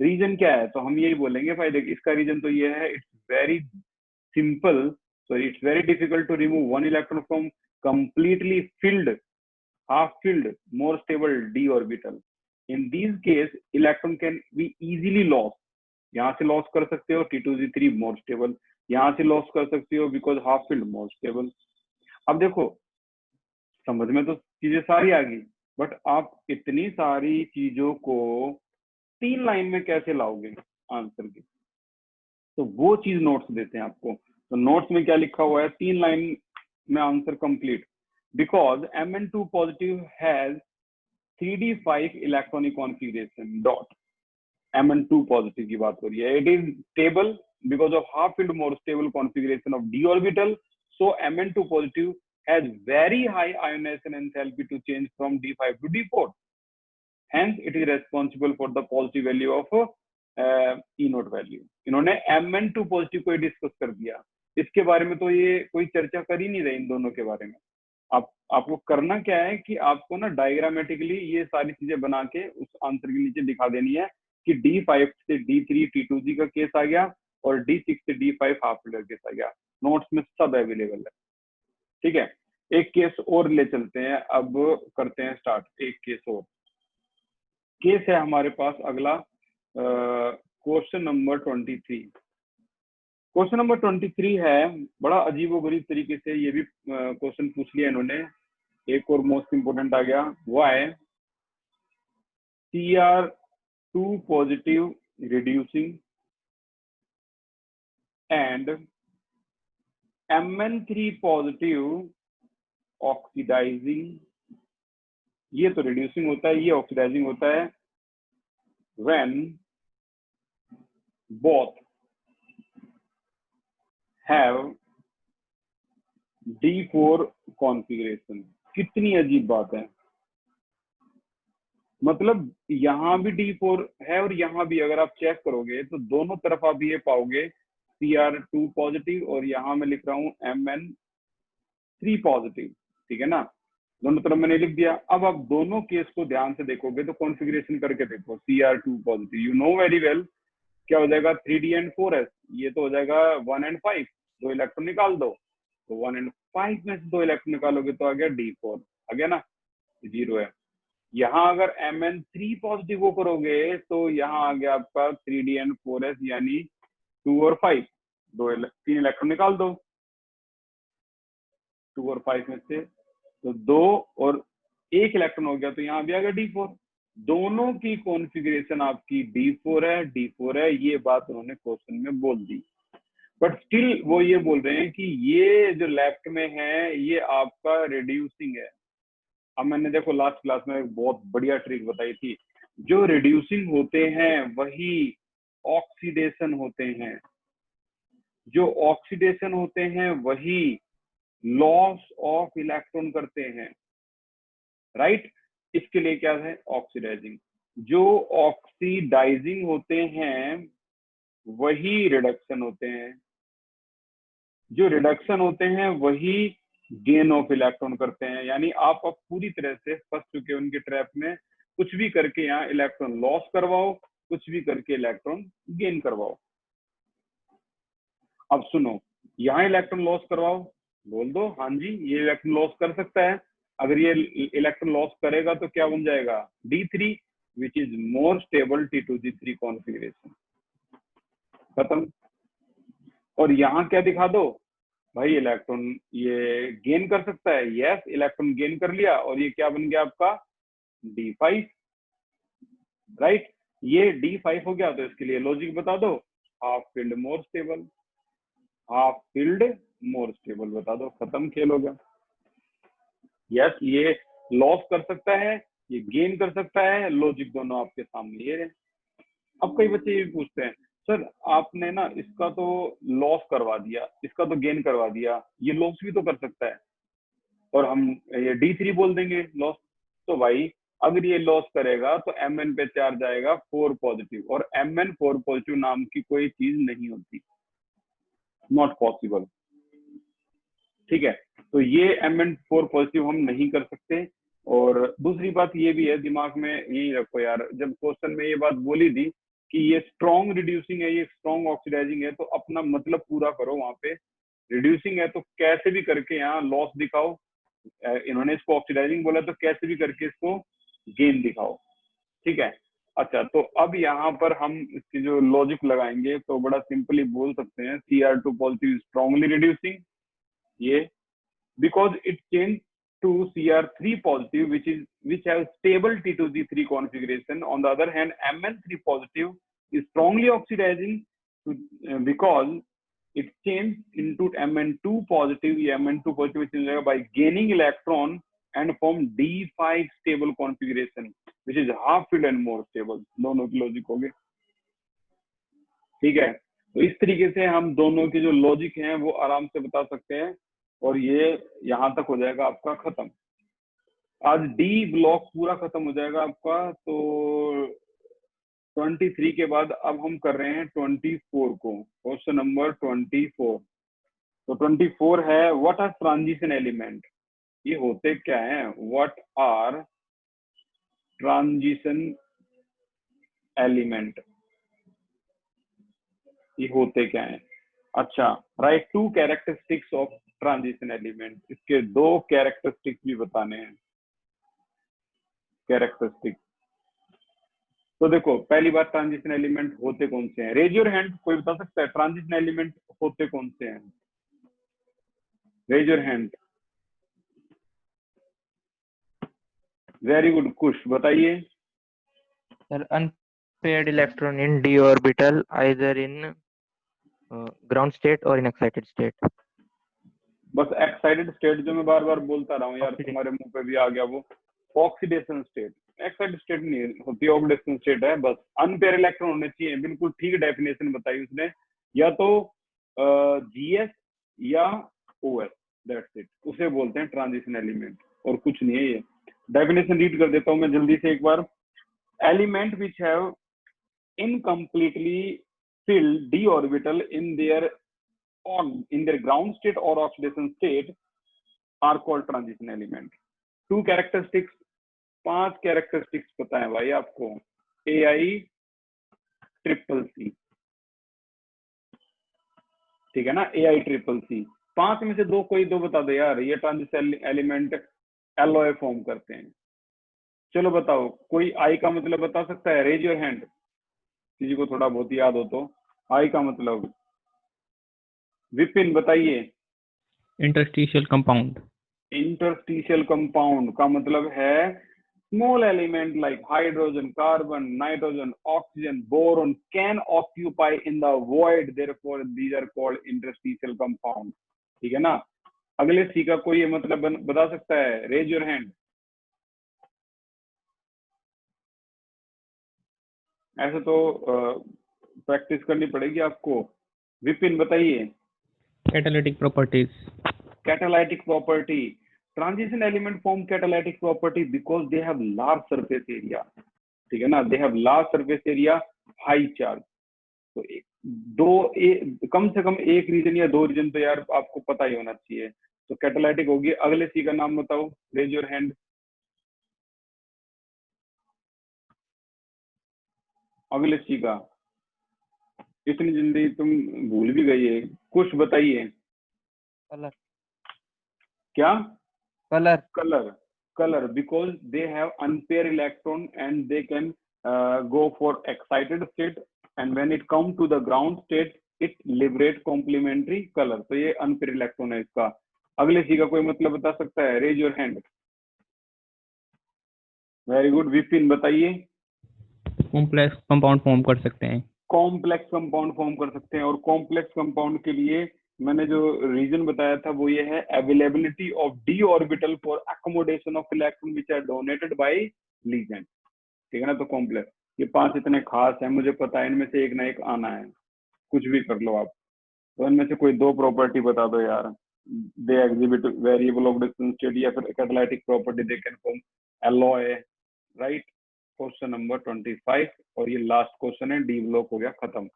Reason क्या है, तो हम यही बोलेंगे भाई देख, इसका रीजन तो ये है, it's very simple. So it's very difficult to remove one electron from completely filled, half filled, more stable d orbital. In these case, electron can be easily lost. यहाँ से लॉस कर सकते हो T2G3 more stable, यहाँ से loss कर सकते हो because half filled more stable. अब देखो समझ में तो चीजें सारी आ गई, बट आप इतनी सारी चीजों को 3 लाइन में कैसे लाओगे आंसर की, तो वो चीज नोट्स देते हैं आपको। तो नोट्स में क्या लिखा हुआ है, 3 लाइन में answer complete. Because Mn2 positive has 3D5 electronic configuration dot. Mn2 positive की बात हो रही है। It is stable because of half filled more stable configuration of d orbital. So Mn2 positive has very high ionization enthalpy to change from D5 to D4. Hence it is responsible for the positive value of E note value. इन्होंने Mn2 positive को discuss कर दिया, इसके बारे में तो ये कोई चर्चा कर ही नहीं रहे इन दोनों के बारे में। आपको करना क्या है कि आपको ना डायग्रामेटिकली ये सारी चीजें बना के उस आंसर के नीचे दिखा देनी है कि D5 से D3 T2G का केस आ गया और D6 से D5 हाफ फील्ड का केस आ गया। नोट्स में सब अवेलेबल है। ठीक है, एक केस और ले चलते हैं, अब करते हैं स्टार्ट। एक केस और केस है हमारे पास अगला, क्वेश्चन नंबर 23। क्वेश्चन नंबर 23 है, बड़ा अजीबोगरीब तरीके से ये भी क्वेश्चन पूछ लिया इन्होंने। एक और मोस्ट इंपोर्टेंट आ गया, वो है Cr2 positive reducing and Mn3 positive oxidising. ये तो रिड्यूसिंग होता है, ये ऑक्सीडाइजिंग होता है। when both have D4 configuration. कितनी अजीब बात है, मतलब यहाँ भी D4 है और यहाँ भी। अगर आप चेक करोगे तो दोनों तरफ आप ये पाओगे Cr2 पॉजिटिव और यहाँ मैं लिख रहा हूँ Mn3 पॉजिटिव, ठीक है ना, दोनों तरफ मैंने लिख दिया। अब आप दोनों केस को ध्यान से देखोगे तो कॉन्फ़िगरेशन करके देखो, Cr2 positive, you know very well क्या हो जाएगा 3d and 4s, ये तो हो जाएगा 1 and 5, 2 इलेक्ट्रॉन निकाल दो, तो 1 and 5 में से 2 इलेक्ट्रॉन निकालोगे तो आ गया d4, आ गया ना, 0 है। यहाँ अगर Mn3 पॉजिटिव को करोगे तो यहाँ आ गया आपका 3d and 4s यानी 2 और 5, 3 इलेक्ट्रॉन निकाल दो 2 और 5 में से, तो 2 और 1 इलेक्ट्रॉन हो गया, तो यहाँ भी आ गया d4। दोनों की कॉन्फ़िगरेशन आपकी d4 है, ये बात उन्होंने क्वेश्चन में बोल दी, बट स्टिल वो ये बोल रहे हैं कि ये जो लेफ्ट में है ये आपका रिड्यूसिंग है। अब मैंने देखो लास्ट क्लास में एक बहुत बढ़िया ट्रिक बताई थी, जो रिड्यूसिंग होते हैं वही ऑक्सीडेशन होते हैं, जो ऑक्सीडेशन होते हैं वही लॉस ऑफ इलेक्ट्रॉन करते हैं, राइट। इसके लिए क्या है ऑक्सीडाइजिंग, जो ऑक्सीडाइजिंग होते हैं वही रिडक्शन होते हैं, जो रिडक्शन होते हैं वही गेन ऑफ इलेक्ट्रॉन करते हैं। यानी आप अब पूरी तरह से फंस चुके हैं उनके ट्रैप में, कुछ भी करके यहाँ इलेक्ट्रॉन लॉस करवाओ, कुछ भी करके इलेक्ट्रॉन गेन करवाओ। अब सुनो, यहाँ इलेक्ट्रॉन लॉस करवाओ, बोल दो हाँ जी ये इलेक्ट्रॉन लॉस कर सकता है, अगर ये इलेक्ट्रॉन लॉस करेगा तो क्या बन जाएगा D3 which is more stable T2G3 configuration, खत्म। और यहाँ क्या दिखा दो भाई, इलेक्ट्रॉन ये गेन कर सकता है, यस इलेक्ट्रॉन गेन कर लिया और ये क्या बन गया आपका D5, राइट। ये D5 हो गया तो इसके लिए लॉजिक बता दो, half filled more stable, half filled more stable बता दो, खत्म खेल हो गया। यस ये लॉस कर सकता है, ये गेन कर सकता है, लॉजिक दोनों आपके सामने ये है। अब कई बच्चे ये पूछते हैं सर आपने ना इसका तो लॉस करवा दिया, इसका तो गेन करवा दिया, ये लॉस भी तो कर सकता है और हम ये D3 बोल देंगे लॉस। तो भाई अगर ये लॉस करेगा तो Mn पे चार्ज आएगा 4 पॉजिटिव, और Mn 4 पॉजिटिव नाम की कोई चीज नहीं होती, नॉट पॉसिबल, ठीक है। तो ये Mn4 पॉजिटिव हम नहीं कर सकते। और दूसरी बात ये भी है, दिमाग में यही रखो यार, जब क्वेश्चन में ये बात बोली थी कि ये स्ट्रॉन्ग रिड्यूसिंग है, ये स्ट्रॉन्ग ऑक्सीडाइजिंग है, तो अपना मतलब पूरा करो, वहां पे रिड्यूसिंग है तो कैसे भी करके यहाँ लॉस दिखाओ, इन्होंने इसको ऑक्सीडाइजिंग बोला तो कैसे भी करके इसको गेन दिखाओ, ठीक है। अच्छा तो अब यहाँ पर हम इसकी जो लॉजिक लगाएंगे तो बड़ा सिंपली बोल सकते हैं Cr2 पॉजिटिव स्ट्रॉन्गली रिड्यूसिंग, ये because it changed to Cr3 positive which has stable T2G3 configuration. On the other hand, Mn3 positive is strongly oxidizing because it changed into Mn2 positive. ये Mn2 positive change होगा by gaining electron and form D5 stable configuration which is half filled and more stable. दोनों की logic हो गई, ठीक है। तो इस तरीके से हम दोनों की जो लॉजिक हैं वो आराम से बता सकते हैं और ये यहाँ तक हो जाएगा आपका खत्म। आज डी ब्लॉक पूरा खत्म हो जाएगा आपका। तो 23 के बाद अब हम कर रहे हैं 24 को, क्वेश्चन नंबर 24। तो 24 है व्हाट आर ट्रांजिशन एलिमेंट, ये होते क्या हैं, व्हाट आर ट्रांजिशन एलिमेंट, ये होते क्या हैं। अच्छा, right to characteristics of transition element, इसके दो कैरेक्टरिस्टिक्स भी बताने हैं। कैरेक्टरिस्टिक, तो देखो पहली बात ट्रांजिशन एलिमेंट होते कौन से हैं, रेज योर हैंड, कोई बता सकता है ट्रांजिशन एलिमेंट होते कौन से हैं, raise your hand. Very good, Kush बताइए। Sir unpaired electron in d orbital either in ground state और इन एक्साइटेड स्टेट। बस एक्साइटेड स्टेट जो मैं बार बार बोलता रहा हूँ यार, तुम्हारे मुंह पे भी आ गया वो, ऑक्सीडेशन स्टेट। एक्साइटेड स्टेट नहीं होती, ऑक्सीडेशन स्टेट है। बस अनपेयर इलेक्ट्रॉन होने चाहिए, बिल्कुल ठीक डेफिनेशन बताई उसने, या तो GS या OS, दैट्स इट, उसे बोलते हैं ट्रांजिशन एलिमेंट, और कुछ नहीं है। ये डेफिनेशन रीड कर देता हूं मैं जल्दी से एक बार। Element which have incompletely fill d orbital in their ground state or oxidation state are called transition element. 2 characteristics, 5 characteristics पता है भाई आपको, AICCC, ठीक है ना, AICCC। 5 में से 2 कोई 2 बता दो यार, ये ट्रांजिशन एलिमेंट एलओए फॉर्म करते हैं। चलो बताओ, कोई आई का मतलब बता सकता है? रेज योर हैंड, किसी को थोड़ा बहुत याद हो तो। आई का मतलब, विपिन बताइए। Interstitial compound. इंटरस्टिशियल कंपाउंड का मतलब है small element like hydrogen, carbon, nitrogen, oxygen, boron can occupy in the void, therefore these are called interstitial compound, ठीक है ना। अगले सी का कोई मतलब बता सकता है? Raise your hand. ऐसे तो प्रैक्टिस करनी पड़ेगी आपको। विपिन बताइए। Catalytic properties. Catalytic property. Transition element form catalytic property because they have large surface area, ठीक है ना, they have large surface area, high charge। तो कम से कम एक रीजन या 2 रीजन तो यार आपको पता ही होना चाहिए। तो कैटालाइटिक होगी। अगले सी का नाम बताओ, रेज योर हैंड। अगले सी का, इतनी जल्दी तुम भूल भी गई है, कुछ बताइए। कलर। क्या? Colour. color because they have unpaired electron and they can go for excited state, and when it come to the ground state it liberate complementary color। तो ये unpaired electron है इसका। अगले सी का कोई मतलब बता सकता है? Raise your hand. Very good, Vipin बताइए। कॉम्प्लेक्स कंपाउंड फॉर्म कर सकते हैं। कॉम्प्लेक्स कंपाउंड फॉर्म कर सकते हैं, और कॉम्प्लेक्स कंपाउंड के लिए मैंने जो रीजन बताया था वो ये है, availability of d orbital for accommodation of electron which are donated by ligand, ठीक है ना। तो कॉम्प्लेक्स, ये 5 इतने खास है, मुझे पता है इनमें से एक ना एक आना है, कुछ भी कर लो आप। तो इनमें से कोई 2 प्रॉपर्टी बता दो यार। They exhibit variable oxidation state, या फिर catalytic property they can form alloy, right. Question number 25, और ये लास्ट क्वेश्चन है, डी ब्लॉक हो गया खत्म।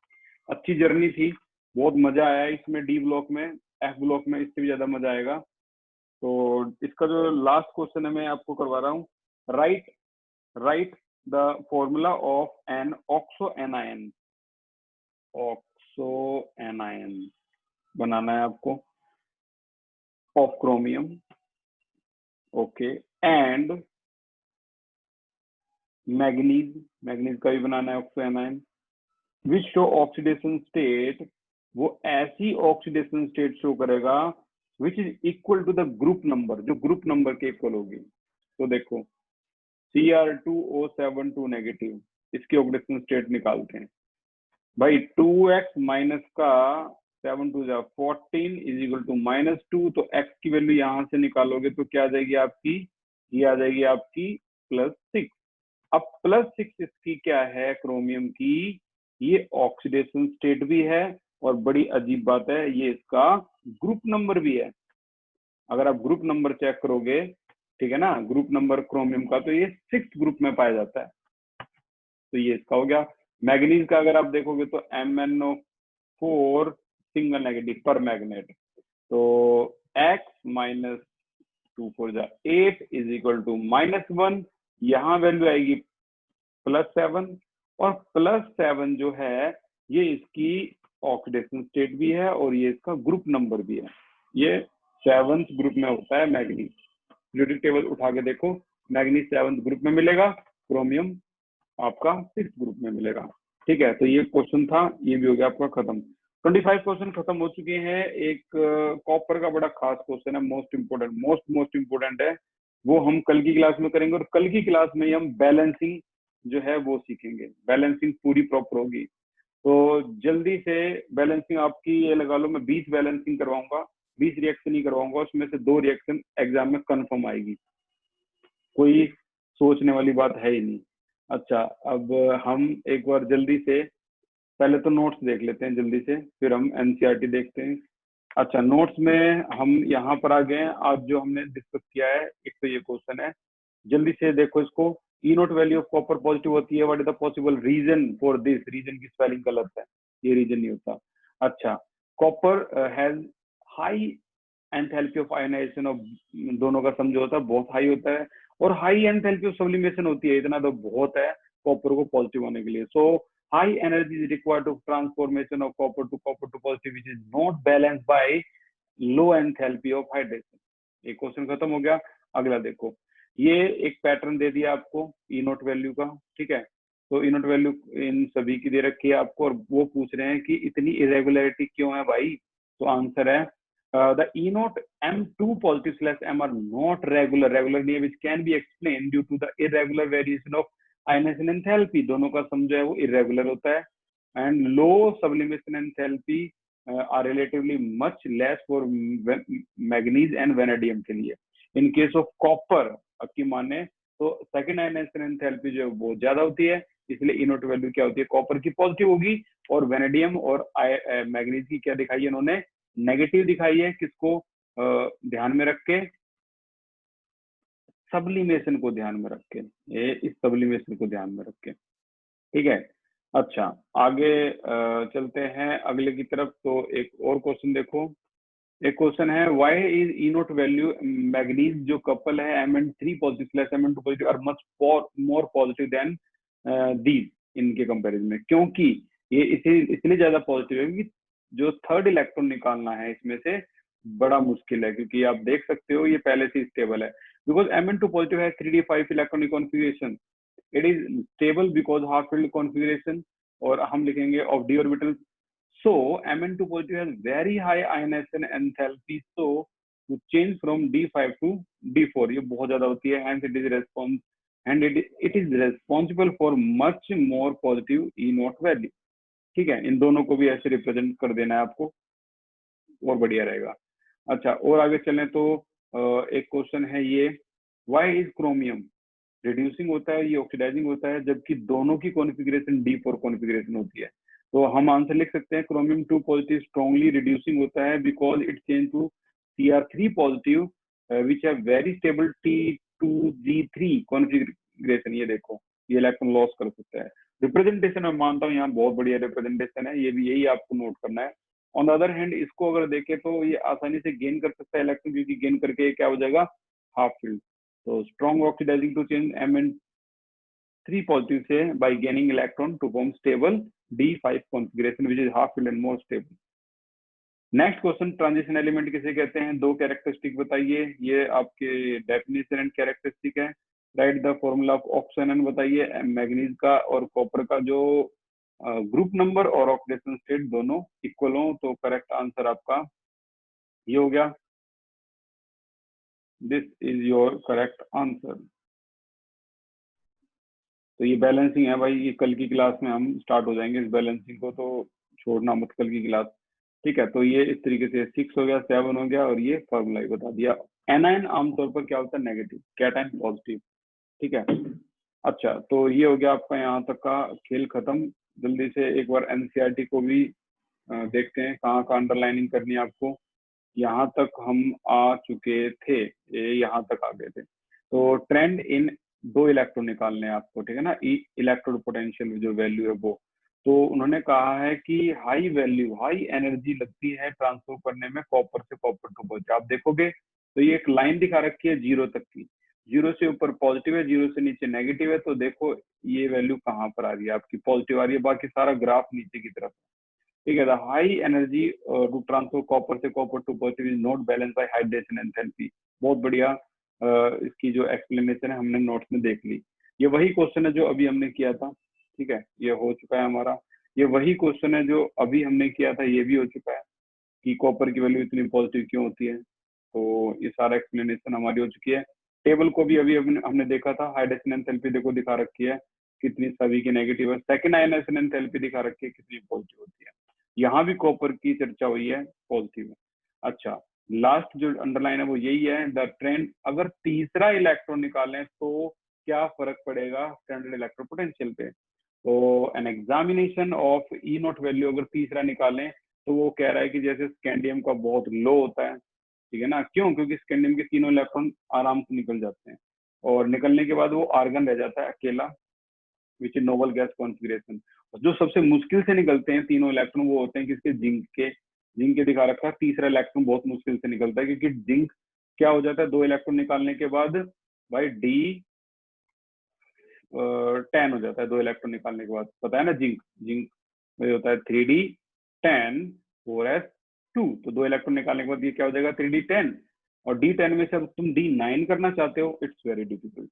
अच्छी जर्नी थी, बहुत मजा आया इसमें। डी ब्लॉक में, एफ ब्लॉक में इससे भी ज्यादा मजा आएगा। तो इसका जो लास्ट क्वेश्चन है मैं आपको करवा रहा हूँ। Write the formula of an oxo anion. बनाना है आपको of chromium, okay, and manganese का भी बनाना है oxo anion, which show oxidation state, वो ऐसी ऑक्सीडेशन स्टेट शो करेगा which is equal to the group number, जो ग्रुप नंबर के इक्वल होगी। तो देखो Cr2O72 नेगेटिव, इसकी ऑक्सीडेशन स्टेट निकालते हैं भाई। 2x माइनस का 7 2 14 इज इक्वल टू -2, तो x की वैल्यू यहां से निकालोगे तो क्या आ जाएगी आपकी? ये आ जाएगी आपकी +6। अब +6 इसकी क्या है? क्रोमियम की ये ऑक्सीडेशन स्टेट भी है, और बड़ी अजीब बात है, ये इसका ग्रुप नंबर भी है। अगर आप ग्रुप नंबर चेक करोगे, ठीक है ना, ग्रुप नंबर क्रोमियम का, तो ये 6th ग्रुप में पाया जाता है। तो ये इसका हो गया। मैग्नीज का अगर आप देखोगे तो MnO4 single negative permanganate, तो x minus 2 4 8 is equal to -1, यहाँ वैल्यू आएगी +7, और +7 जो है ये इसकी ऑक्सीडेशन स्टेट भी है, और ये इसका ग्रुप नंबर भी है। ये 7th ग्रुप में होता है मैग्नीज। पीरियोडिक टेबल उठा के देखो, मैग्नीज 7th ग्रुप में मिलेगा, क्रोमियम आपका 6th ग्रुप में मिलेगा, ठीक है। तो ये क्वेश्चन था, ये भी हो गया आपका खत्म। 25 क्वेश्चन खत्म हो चुके हैं। एक कॉपर का बड़ा खास क्वेश्चन है, मोस्ट इंपोर्टेंट है, वो हम कल की क्लास में करेंगे, और कल की क्लास में हम बैलेंसिंग जो है वो सीखेंगे। बैलेंसिंग पूरी प्रॉपर होगी, तो जल्दी से बैलेंसिंग आपकी ये लगा लो, मैं 20 बैलेंसिंग करवाऊंगा, 20 रिएक्शन ही करवाऊंगा, उसमें से 2 रिएक्शन एग्जाम में कंफर्म आएगी, कोई सोचने वाली बात है ही नहीं। अच्छा, अब हम एक बार जल्दी से पहले तो नोट्स देख लेते हैं जल्दी से, फिर हम एनसीईआरटी देखते हैं। अच्छा, नोट्स में हम यहाँ पर आ गए हैं। आज जो हमने डिस्कस किया है, एक तो ये क्वेश्चन है, जल्दी से देखो इसको। E0 value of copper positive होती है, what is the possible reason for this? Reason की स्पेलिंग गलत है, ये रीजन नहीं होता। अच्छा, copper has high enthalpy of ionisation of, दोनों का सम जो होता है बहुत हाई होता है, और हाई एंथैल्पी ऑफ सब्लिमेशन होती है, इतना तो बहुत है कॉपर को पॉजिटिव होने के लिए। So high energy is required to transformation of copper to positive which is not balanced by low enthalpy of hydration. एक क्वेश्चन खत्म हो गया। अगला देखो, ये एक पैटर्न दे दिया आपको ई नोट वैल्यू का, ठीक है। तो ई नोट वैल्यू इन सभी की दे रखी है आपको, और वो पूछ रहे हैं कि इतनी इरेगुलरिटी क्यों है भाई। तो आंसर है the E naught M2 positive slash M are not regular नहीं है, which can be explained due to the irregular variation of ionization enthalpy। दोनों का सम जो है वो irregular होता है, and low sublimation enthalpy are relatively much less for manganese and vanadium के लिए। In case of copper की माने तो सेकेंड आयनाइजेशन एंथैल्पी जो है वो ज्यादा होती है, इसलिए ई नोट वैल्यू क्या होती है, कॉपर की पॉजिटिव होगी, और वेनेडियम और मैग्नीज की क्या दिखाई है इन्होंने, नेगेटिव दिखाई है। किसको ध्यान में रख के, सब्लिमेशन को ध्यान में रख के, इस सब्लिमेशन को ध्यान में रख के, ठीक है। अच्छा, आगे चलते हैं अगले की तरफ। तो एक और क्वेश्चन देखो, एक क्वेश्चन है why is E note value manganese जो कपल है Mn3 positive slash Mn2 positive are much more positive than these, इनके कंपैरिजन में। क्योंकि ये इसलिए ज्यादा पॉजिटिव है क्योंकि जो थर्ड इलेक्ट्रॉन निकालना है इसमें से बड़ा मुश्किल है, क्योंकि आप देख सकते हो ये पहले से स्टेबल है। बिकॉज Mn2 पॉजिटिव है 3d5 electronic configuration, it is stable because half field configuration, और हम लिखेंगे of d orbital. So Mn2 positive has very high ionization enthalpy, so to change from D5 to D4 ये बहुत ज्यादा होती है, hence it is responsible for much more positive E naught value। ठीक है, इन दोनों को भी ऐसे रिप्रेजेंट कर देना है आपको, और बढ़िया रहेगा। अच्छा, और आगे चलें तो एक क्वेश्चन है ये, व्हाई इज क्रोमियम रिड्यूसिंग होता है, ये ऑक्सीडाइजिंग होता है, जबकि दोनों की कॉन्फ़िगरेशन D4 कॉन्फ़िगरेशन होती है। तो हम आंसर लिख सकते हैं क्रोमियम 2 पॉजिटिव स्ट्रॉन्गली रिड्यूसिंग होता है because it change to Cr3 positive which है वेरी स्टेबल T2G3 कॉन्फ़िगरेशन। ये देखो, ये इलेक्ट्रॉन लॉस कर सकता है। रिप्रेजेंटेशन मैं मानता हूँ यहाँ बहुत बढ़िया रिप्रेजेंटेशन है, ये भी यही आपको नोट करना है। ऑन द अदर हैंड इसको अगर देखें तो ये आसानी से गेन कर सकता है इलेक्ट्रॉन, क्योंकि गेन करके क्या हो जाएगा, हाफ फील्ड। तो strong oxidising to change Mn3 positive से by gaining electron to form stable D5 configuration which is half filled and more stable। Next question, transition element किसे कहते हैं, दो कैरेक्टरिस्टिक बताइए। ये आपके डेफिनेशन एंड कैरेक्टरिस्टिक है। Right the formula of oxygen बताइए, मैग्नीज का और कॉपर का जो ग्रुप नंबर और ऑक्सीडेशन स्टेट दोनों इक्वल हो। तो करेक्ट आंसर आपका ये हो गया, this is your correct answer. तो ये बैलेंसिंग है भाई, ये कल की क्लास में हम स्टार्ट हो जाएंगे इस बैलेंसिंग को, तो छोड़ना मत कल की क्लास, ठीक है। तो ये इस तरीके से 6 हो गया, 7 हो गया, और ये फॉर्मूला ही बता दिया। एनायन आमतौर पर क्या होता है, नेगेटिव, कैटायन पॉजिटिव, ठीक है। अच्छा, तो ये हो गया आपका यहाँ तक का खेल खत्म। जल्दी से एक बार एनसीईआरटी को भी देखते हैं कहाँ का अंडरलाइनिंग करनी है आपको। यहाँ तक हम आ चुके थे, यहाँ तक आ गए थे। तो ट्रेंड इन 2 इलेक्ट्रॉन निकालने हैं आपको, ठीक है ना, इलेक्ट्रोड पोटेंशियल जो वैल्यू है वो। तो उन्होंने कहा है कि हाई वैल्यू, हाई एनर्जी लगती है ट्रांसफर करने में कॉपर से कॉपर टू पॉजिटिव। आप देखोगे तो ये एक लाइन दिखा रखी है 0 तक की, 0 से ऊपर पॉजिटिव है, 0 से नीचे नेगेटिव है। तो देखो ये वैल्यू कहाँ पर आ रही है, आपकी पॉजिटिव आ रही है, बाकी सारा ग्राफ नीचे की तरफ, ठीक है। The high energy to transfer copper से copper to positive is not balance by hydration enthalpy. बहुत बढ़िया, इसकी जो एक्सप्लेनेशन है हमने नोट्स में देख ली। ये वही क्वेश्चन है जो अभी हमने किया था, ठीक है, ये हो चुका है हमारा। ये वही क्वेश्चन है जो अभी हमने किया था, ये भी हो चुका है कि कॉपर की वैल्यू इतनी पॉजिटिव क्यों होती है। तो ये सारा एक्सप्लेनेशन हमारी हो चुकी है। टेबल को भी अभी हमने देखा था, हाइड्रेशन एंथैल्पी देखो दिखा रखी है कितनी सभी की नेगेटिव है, सेकेंड आयनाइजेशन एंथैल्पी दिखा रखी है कितनी पॉजिटिव होती है। यहाँ भी कॉपर की चर्चा हुई है, पॉजिटिव है। अच्छा, लास्ट जो अंडरलाइन है वो यही है, द ट्रेंड अगर तीसरा इलेक्ट्रॉन निकालें तो क्या फर्क पड़ेगा स्टैंडर्ड इलेक्ट्रो पोटेंशियल पे। तो an examination of E not value अगर तीसरा निकालें तो वो कह रहा है कि जैसे स्कैंडियम का बहुत लो होता है, ठीक है ना। क्यों, क्योंकि स्कैंडियम के तीनों इलेक्ट्रॉन आराम से निकल जाते हैं, और निकलने के बाद वो आर्गन रह जाता है अकेला, which is noble gas configuration. जो सबसे मुश्किल से निकलते हैं तीनों इलेक्ट्रॉन वो होते हैं किसके, जिंक के दिखा रखा है। तीसरा इलेक्ट्रॉन बहुत मुश्किल से निकलता है क्योंकि जिंक क्या हो जाता है 2 इलेक्ट्रॉन निकालने के बाद भाई D10 हो जाता है 2 इलेक्ट्रॉन निकालने के बाद, पता है ना। जिंक में होता है 3D10 4s2, तो 2 इलेक्ट्रॉन निकालने के बाद ये क्या हो जाएगा 3D10, और D10 में से अब तुम D9 करना चाहते हो, इट्स वेरी डिफिकल्ट,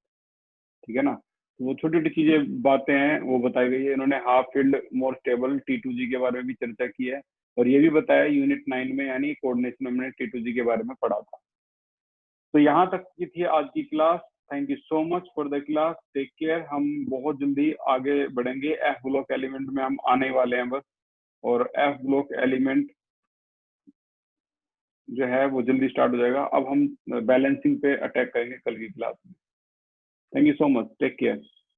ठीक है ना। तो वो छोटी छोटी चीजें बातें हैं वो बताई गई है। इन्होंने half filled more stable T2G के बारे में भी चर्चा की है, और ये भी बताया यूनिट 9 में यानी कोऑर्डिनेशन में हमने T2G के बारे में पढ़ा था। तो यहाँ तक की थी आज की class. Thank you so much for the class, take care. हम बहुत जल्दी आगे बढ़ेंगे, एफ ब्लॉक एलिमेंट में हम आने वाले हैं बस, और एफ ब्लॉक एलिमेंट जो है वो जल्दी स्टार्ट हो जाएगा। अब हम बैलेंसिंग पे अटैक करेंगे कल की क्लास में। Thank you so much, take care.